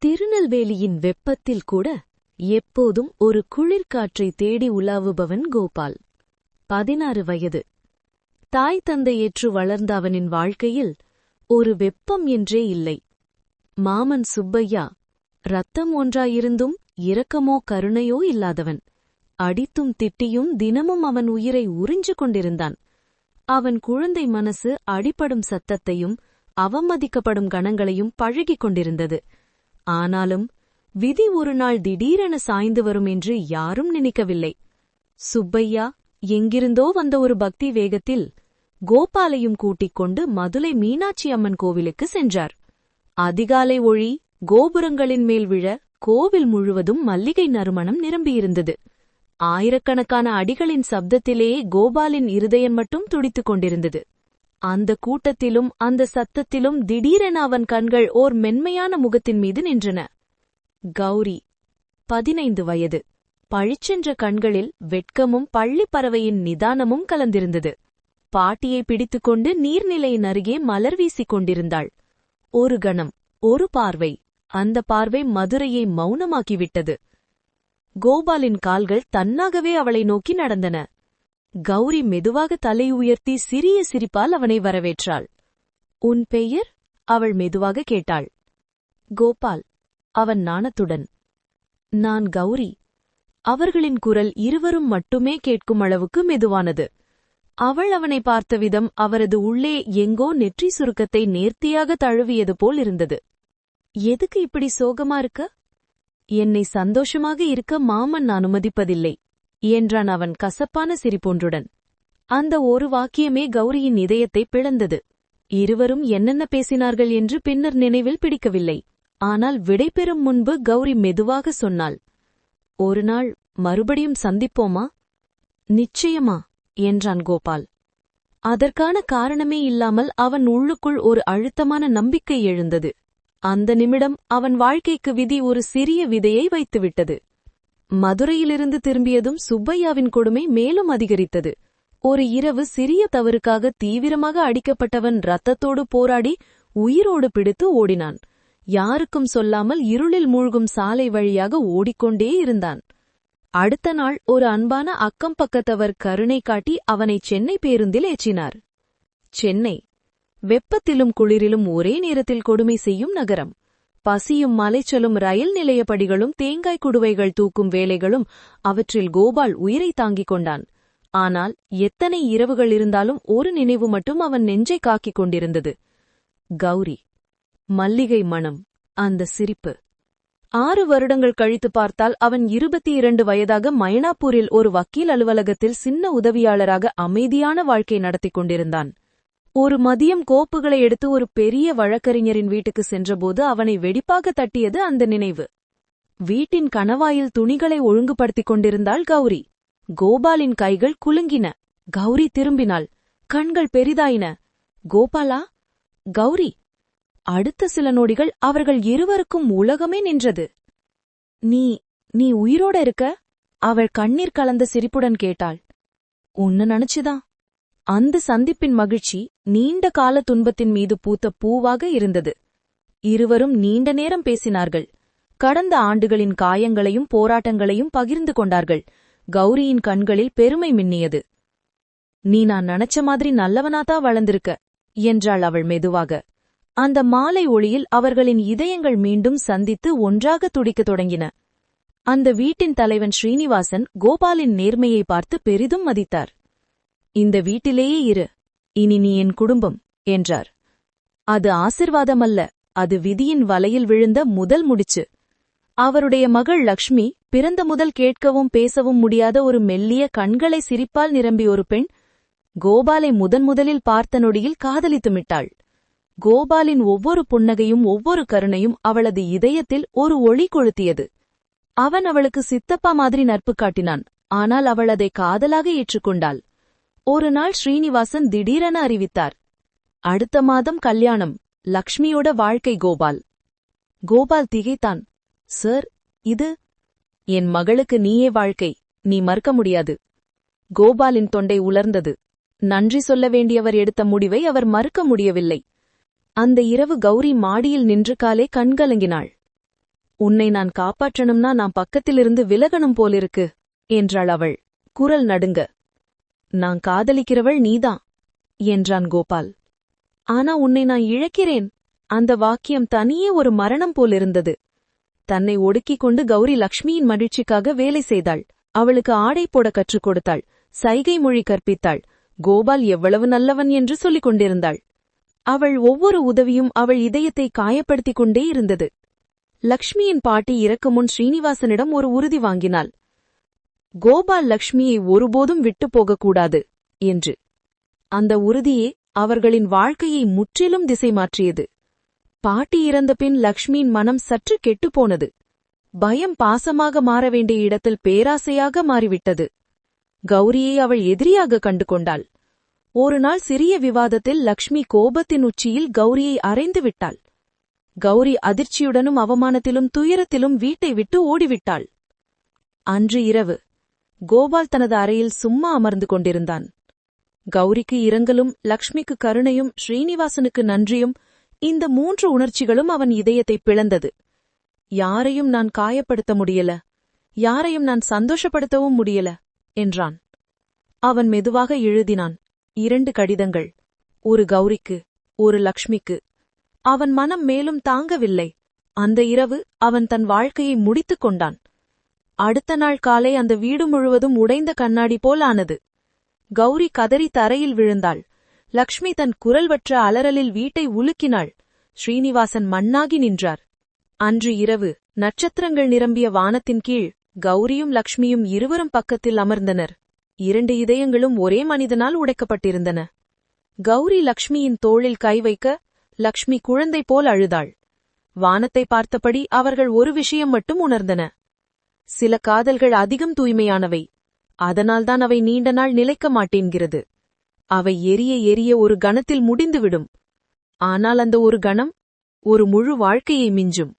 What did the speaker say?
திருநெல்வேலியின் வெப்பத்தில் கூட எப்போதும் ஒரு குளிர்காற்றை தேடி உலாவுபவன் கோபால். 16 வயது. தாய் தந்தையேற்று வளர்ந்த அவனின் வாழ்க்கையில் ஒரு வெப்பம் என்றே இல்லை. மாமன் சுப்பையா இரத்தம் ஒன்றாயிருந்தும் இரக்கமோ கருணையோ இல்லாதவன். அடித்தும் திட்டியும் தினமும் அவன் உயிரை உறிஞ்சு கொண்டிருந்தான். அவன் குழந்தை மனசு அடிபடும் சத்தத்தையும் அவமதிக்கப்படும் கணங்களையும் பழகிக் கொண்டிருந்தது. ஆனாலும் விதி ஒருநாள் திடீரென சாய்ந்து வரும் என்று யாரும் நினைக்கவில்லை. சுப்பையா எங்கிருந்தோ வந்த ஒரு பக்தி வேகத்தில் கோபாலையும் கூட்டிக் கொண்டு மதுரை மீனாட்சி அம்மன் கோவிலுக்கு சென்றார். அதிகாலை ஒளி கோபுரங்களின் மேல் விழ கோவில் முழுவதும் மல்லிகை நறுமணம் நிரம்பியிருந்தது. ஆயிரக்கணக்கான அடிகளின் சப்தத்திலேயே கோபாலின் இருதயம் மட்டும் துடித்துக் கொண்டிருந்தது. அந்த கூட்டத்திலும் அந்த சத்தத்திலும் திடீரென அவன் கண்கள் ஓர் மென்மையான முகத்தின் மீது நின்றன. கௌரி, 15 வயது. பழிச்சென்ற கண்களில் வெட்கமும் பள்ளிப் பறவையின் நிதானமும் கலந்திருந்தது. பாட்டியை பிடித்துக்கொண்டு நீர்நிலையின் அருகே மலர் வீசிக் கொண்டிருந்தாள். ஒரு கணம், ஒரு பார்வை. அந்த பார்வை மதுரையை மௌனமாக்கிவிட்டது. கோபாலின் கால்கள் தன்னாகவே அவளை நோக்கி நடந்தன. கௌரி மெதுவாக தலை உயர்த்தி சிறிய சிரிப்பால் அவனை வரவேற்றாள். உன் பெயர்? அவள் மெதுவாக கேட்டாள். கோபால், அவன் நாணத்துடன். நான் கௌரி. அவர்களின் குரல் இருவரும் மட்டுமே கேட்கும் அளவுக்கு மெதுவானது. அவள் அவனை பார்த்த விதம் அவரது உள்ளே எங்கோ நெற்றி சுருக்கத்தை நேர்த்தியாக தழுவியது போல் இருந்தது. எதுக்கு இப்படி சோகமா இருக்க? என்னை சந்தோஷமாக இருக்க மாமன் அனுமதிப்பதில்லை என்றான் அவன் கசப்பான சிரிப்பொன்றுடன். அந்த ஒரு வாக்கியமே கௌரியின் இதயத்தை பிளந்தது. இருவரும் என்னென்ன பேசினார்கள் என்று பின்னர் நினைவில் பிடிக்கவில்லை. ஆனால் விடைபெறும் முன்பு கௌரி மெதுவாக சொன்னாள், ஒரு நாள் மறுபடியும் சந்திப்போமா? நிச்சயமா என்றான் கோபால். அதற்கான காரணமே இல்லாமல் அவன் உள்ளுக்குள் ஒரு அழுத்தமான நம்பிக்கை எழுந்தது. அந்த நிமிடம் அவன் வாழ்க்கைக்கு விதி ஒரு சிறிய விதையை வைத்துவிட்டது. மதுரையிலிருந்து திரும்பியதும் சுப்பையாவின் கொடுமை மேலும் அதிகரித்தது. ஒரு இரவு சிறிய தவறுக்காக தீவிரமாக அடிக்கப்பட்டவன் இரத்தத்தோடு போராடி உயிரோடு பிடித்து ஓடினான். யாருக்கும் சொல்லாமல் இருளில் மூழ்கும் சாலை வழியாக ஓடிக்கொண்டே இருந்தான். அடுத்த நாள் ஒரு அன்பான அக்கம் பக்கத்தவர் கருணை காட்டி அவனை சென்னை பேருந்தில் ஏற்றினார். சென்னை வெப்பத்திலும் குளிரிலும் ஒரே நேரத்தில் கொடுமை செய்யும் நகரம். பசியும் மலைச்சலும் ரயில் நிலையப்படிகளும் தேங்காய் குடுவைகள் தூக்கும் வேலைகளும் அவற்றில் கோபால் உயிரை தாங்கிக் கொண்டான். ஆனால் எத்தனை இரவுகள் இருந்தாலும் ஒரு நினைவு மட்டும் அவன் நெஞ்சை காக்கிக் கொண்டிருந்தது. கௌரி. மல்லிகை மணம், அந்த சிரிப்பு. 6 வருடங்கள் கழித்து பார்த்தால் அவன் 22 வயதாக மயிலாப்பூரில் ஒரு வக்கீல் அலுவலகத்தில் சின்ன உதவியாளராக அமைதியான வாழ்க்கை நடத்திக் கொண்டிருந்தான். ஒரு மதியம் கோப்புகளை எடுத்து ஒரு பெரிய வழக்கறிஞரின் வீட்டுக்கு சென்றபோது அவனை வெடிப்பாக தட்டியது அந்த நினைவு. வீட்டின் கணவாயில் துணிகளை ஒழுங்குபடுத்திக் கொண்டிருந்தாள் கௌரி. கோபாலின் கைகள் குலுங்கின. கௌரி திரும்பினாள். கண்கள் பெரிதாயின. கோபாலா? கௌரி. அடுத்த சில நொடிகள் அவர்கள் இருவருக்கும் உலகமே நின்றது. நீ உயிரோட இருக்க? அவள் கண்ணீர் கலந்த சிரிப்புடன் கேட்டாள். உன்ன நினைச்சுதான். அந்த சந்திப்பின் மகிழ்ச்சி நீண்ட கால துன்பத்தின் மீது பூத்த பூவாக இருந்தது. இருவரும் நீண்ட நேரம் பேசினார்கள். கடந்த ஆண்டுகளின் காயங்களையும் போராட்டங்களையும் பகிர்ந்து கொண்டார்கள். கௌரியின் கண்களில் பெருமை மின்னியது. நீ நான் நினைச்ச மாதிரி நல்லவனாத்தா வளர்ந்திருக்க என்றாள் அவள் மெதுவாக. அந்த மாலை ஒளியில் அவர்களின் இதயங்கள் மீண்டும் சந்தித்து ஒன்றாக துடிக்கத் தொடங்கின. அந்த வீட்டின் தலைவன் ஸ்ரீனிவாசன் கோபாலின் நேர்மையை பார்த்து பெரிதும் மதித்தார். இந்த வீட்டிலேயே இரு, இனி நீ என் குடும்பம் என்றார். அது ஆசிர்வாதமல்ல, அது விதியின் வலையில் விழுந்த முதல் முடிச்சு. அவருடைய மகள் லக்ஷ்மி பிறந்த முதல் கேட்கவும் பேசவும் முடியாத ஒரு மெல்லிய கண்களை சிரிப்பால் நிரம்பிய ஒரு பெண். கோபாலை முதலில் பார்த்த நொடியில் காதலித்துமிட்டாள். கோபாலின் ஒவ்வொரு புன்னகையும் ஒவ்வொரு கருணையும் அவளது இதயத்தில் ஒரு ஒளி கொளுத்தியது. அவன் அவளுக்கு சித்தப்பா மாதிரி நட்பு காட்டினான். ஆனால் அவள் அதை காதலாக ஏற்றுக்கொண்டாள். ஒரு நாள் ஸ்ரீனிவாசன் திடீரென அறிவித்தார், அடுத்த மாதம் கல்யாணம், லக்ஷ்மியோட வாழ்க்கை. கோபால் திகைத்தான். சார், இது என் மகளுக்கு நீயே வாழ்க்கை, நீ மறுக்க முடியாது. கோபாலின் தொண்டை உலர்ந்தது. நன்றி சொல்ல வேண்டியவர் எடுத்த முடிவை அவர் மறுக்க முடியவில்லை. அந்த இரவு கௌரி மாடியில் நின்று காலே கண்கலங்கினாள். உன்னை நான் காப்பாற்றணும்னா நான் பக்கத்திலிருந்து விலகணும் போலிருக்கு என்றாள் அவள், குரல் நடுங்க. நான் காதலிக்கிறவள் நீதான் என்றான் கோபால். ஆனா உன்னை நான் இழக்கிறேன். அந்த வாக்கியம் தனியே ஒரு மரணம் போலிருந்தது. தன்னை ஒடுக்கிக் கொண்டு கௌரி லக்ஷ்மியின் மகிழ்ச்சிக்காக வேலை செய்தாள். அவளுக்கு ஆடை போட கற்றுக் கொடுத்தாள். சைகை மொழி கற்பித்தாள். கோபால் எவ்வளவு நல்லவன் என்று சொல்லிக் கொண்டிருந்தாள். அவள் ஒவ்வொரு உதவியும் அவள் இதயத்தை காயப்படுத்திக் கொண்டே இருந்தது. லக்ஷ்மியின் பாட்டி இறக்கும் முன் ஸ்ரீனிவாசனிடம் ஒரு உறுதி வாங்கினாள். கோபால் லக்ஷ்மியை ஒருபோதும் விட்டுப் போகக்கூடாது என்று. அந்த உறுதியே அவர்களின் வாழ்க்கையை முற்றிலும் திசை மாற்றியது. பாட்டி இறந்தபின் லக்ஷ்மியின் மனம் சற்று கெட்டுப்போனது. பயம் பாசமாக மாற வேண்டிய இடத்தில் பேராசையாக மாறிவிட்டது. கௌரியை அவள் எதிரியாக கண்டு கொண்டாள். ஒருநாள் சிறிய விவாதத்தில் லக்ஷ்மி கோபத்தின் உச்சியில் கௌரியை அறைந்து விட்டாள். கௌரி அதிர்ச்சியுடனும் அவமானத்திலும் துயரத்திலும் வீட்டை விட்டு ஓடிவிட்டாள். அன்று இரவு கோபால் தனது அறையில் சும்மா அமர்ந்து கொண்டிருந்தான். கௌரிக்கு இரங்கலும், லக்ஷ்மிக்கு கருணையும், ஸ்ரீனிவாசனுக்கு நன்றியும், இந்த 3 உணர்ச்சிகளும் அவன் இதயத்தை பிளந்தது. யாரையும் நான் காயப்படுத்த முடியல, யாரையும் நான் சந்தோஷப்படுத்தவும் முடியல என்றான். அவன் மெதுவாக எழுதினான் 2 கடிதங்கள், ஒரு கௌரிக்கு, ஒரு லக்ஷ்மிக்கு. அவன் மனம் மேலும் தாங்கவில்லை. அந்த இரவு அவன் தன் வாழ்க்கையை முடித்துக் கொண்டான். அடுத்த நாள் காலை அந்த வீடு முழுவதும் உடைந்த கண்ணாடி போல் ஆனது. கௌரி கதறி தரையில் விழுந்தாள். லக்ஷ்மி தன் குரல்வற்ற அலறலில் வீட்டை உலுக்கினாள். ஸ்ரீனிவாசன் மண்ணாகி நின்றார். அன்று இரவு நட்சத்திரங்கள் நிரம்பிய வானத்தின் கீழ் கௌரியும் லக்ஷ்மியும் இருவரும் பக்கத்தில் அமர்ந்தனர். 2 இதயங்களும் ஒரே மனிதனால் உடைக்கப்பட்டிருந்தன. கௌரி லக்ஷ்மியின் தோளில் கை வைக்க, லக்ஷ்மி குழந்தை போல் அழுதாள். வானத்தை பார்த்தபடி அவர்கள் ஒரு விஷயம் மட்டும் உணர்ந்தன. சில காதல்கள் அதிகம் தூய்மையானவை. அதனால்தான் அவை நீண்ட நாள் நிலைக்க மாட்டேன்கிறது. அவை எரிய எரிய ஒரு கணத்தில் முடிந்துவிடும். ஆனால் அந்த ஒரு கணம் ஒரு முழு வாழ்க்கையை மிஞ்சும்.